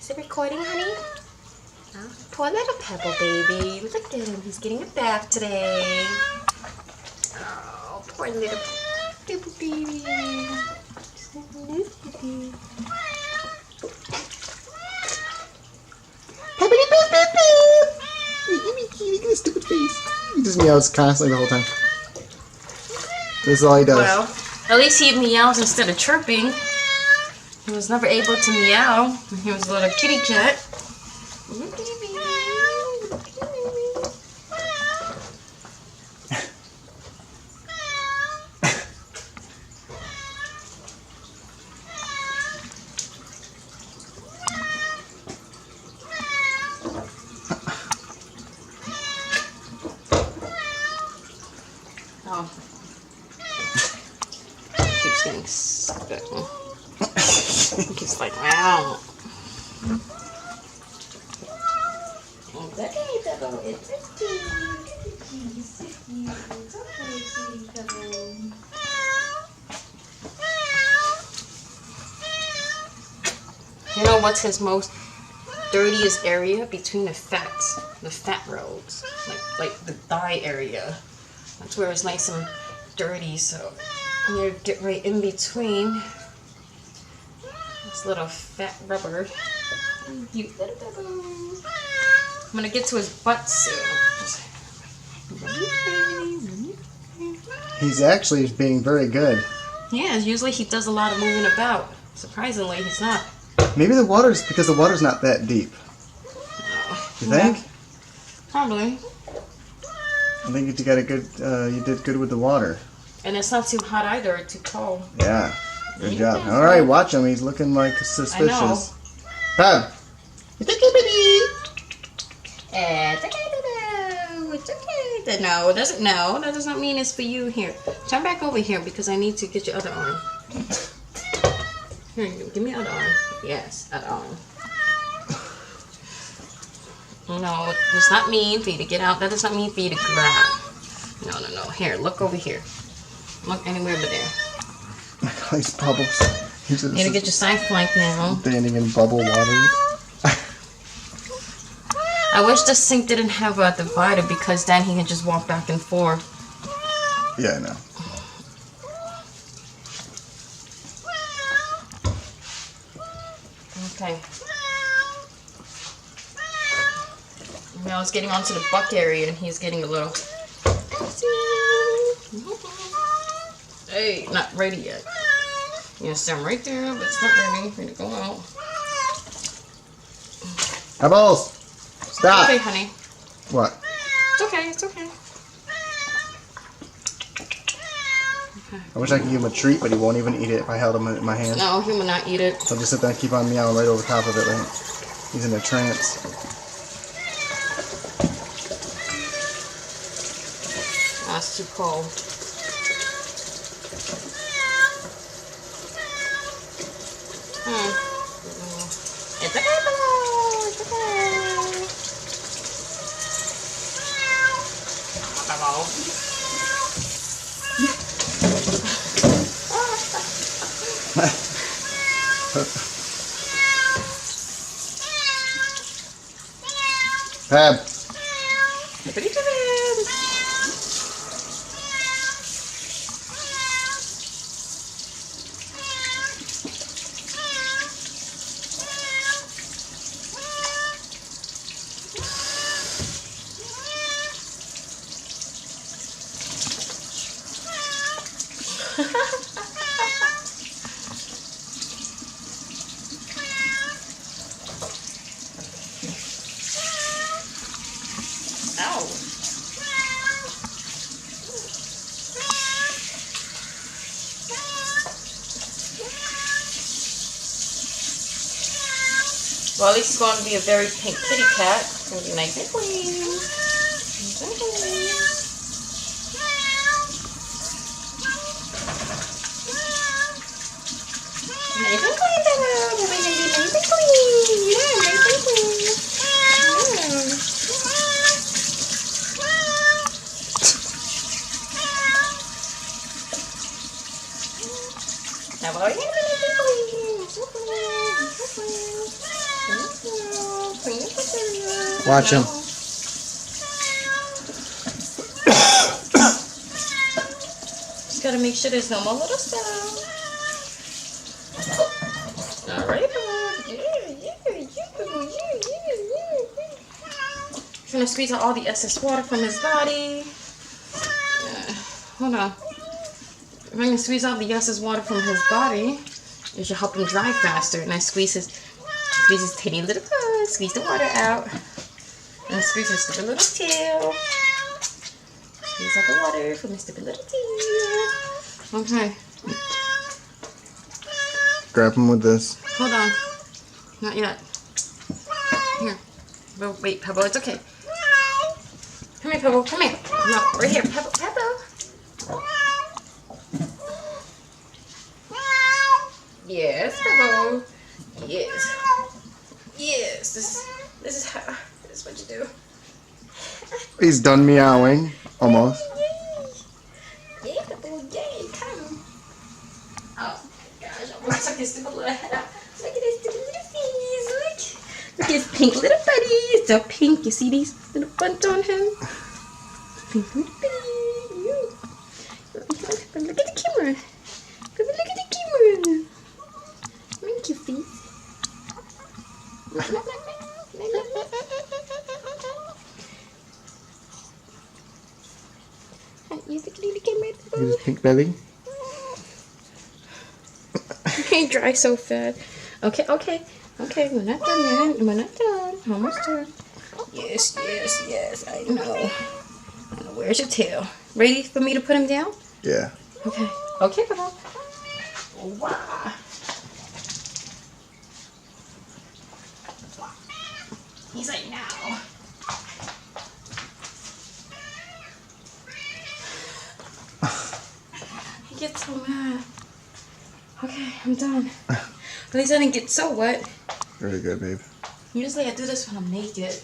Is it recording, honey? Oh, poor little Pebble baby. Look at him. He's getting a bath today. Oh, poor little Pebble baby. So little. Pebbly boop boop boop! Give me kitty, look at his stupid face. He just meows constantly the whole time. This is all he does. Well, at least he meows instead of chirping. He was never able to meow when he was a little kitty cat. Oh. Keeps getting stuck. He's like, wow. It's okay, Pebble. It's okay. It's okay, Pebble. You know what's his most dirtiest area? Between the fat rows, like the thigh area. That's where it's nice and dirty. So you get right in between this little fat rubber. Cute little Pebble. I'm gonna get to his butt soon. He's actually being very good. Yeah, usually he does a lot of moving about. Surprisingly, he's not. Maybe the water's because the water's not that deep. You think? Yeah, probably. I think you got a good. You did good with the water. And it's not too hot either, or too cold. Yeah. Good job. All right, watch him. He's looking like suspicious. Peb. It's okay, baby. It's okay, Pebble. It's okay. No, it doesn't. No, that does not mean it's for you. Here, turn back over here because I need to get your other arm. Here, give me other arm. Yes, other arm. No, it's not mean for you to get out. That does not mean for you to grab. No, no, no. Here, look over here. Look anywhere but there. Nice bubbles. He's You gotta get your side flank now. standing in bubble water. I wish the sink didn't have a divider because then he can just walk back and forth. Yeah, I know. Okay. Now it's getting onto the butt area and he's getting a little... Hey, not ready yet. You're gonna stand right there, but it's not ready. Ready to go out. Pebbles! Stop! Okay, honey. What? It's okay, it's okay. I wish I could give him a treat, but he won't even eat it if I held him in my hand. No, he will not eat it. He'll just sit there and keep on meowing right over top of it. Like he's in a trance. That's too cold. It's okay, Pebble. It's okay. Pebble. Peb. Pretty good. Ow. Well, at least it's going to be a very pink kitty cat. It's going to be nice and clean. Nice and clean. Nice and clean, Pebble. We're going to be nice and clean. Yeah, nice and clean. Yeah. Now, we're going to be nice and clean. Nice and clean. Nice and clean. Watch him. Just gotta make sure there's no more little stuff. Alright, He's gonna squeeze out all the excess water from his body. Hold on. If I can squeeze out the excess water from his body, it should help him dry faster. And I squeeze his tiny little butt, squeeze the water out. And squeeze his stupid little tail. Squeeze out the water from his stupid little tail. Okay. Grab him with this. Hold on. Not yet. Here. Well, wait, Pebble, it's okay. Come here, Pebble, come here. No, right here, Pebble, Pebble. Yes, Pebble. Yes. Yes. This is what you do. He's done meowing. Almost. Yay, Pebble, yay, come. Oh my gosh, I'm gonna suck his stupid little head out. Look at his stupid little face. Look at his pink little buddy. It's so pink. You see these little buns on him? Pink little buddy. Look at the camera. Look at the camera. Thank you, face. You look at the camera. His pink belly. He dry so fast. Okay, okay, okay. We're not done yet. We're not done. Almost done. Yes, yes, yes. I know. Where's your tail? Ready for me to put him down? Yeah. Okay. Okay, Pebble. Wow. He's like, now. He gets so mad. Okay, I'm done. At least I didn't get so wet. Very good, babe. Usually I do this when I'm naked.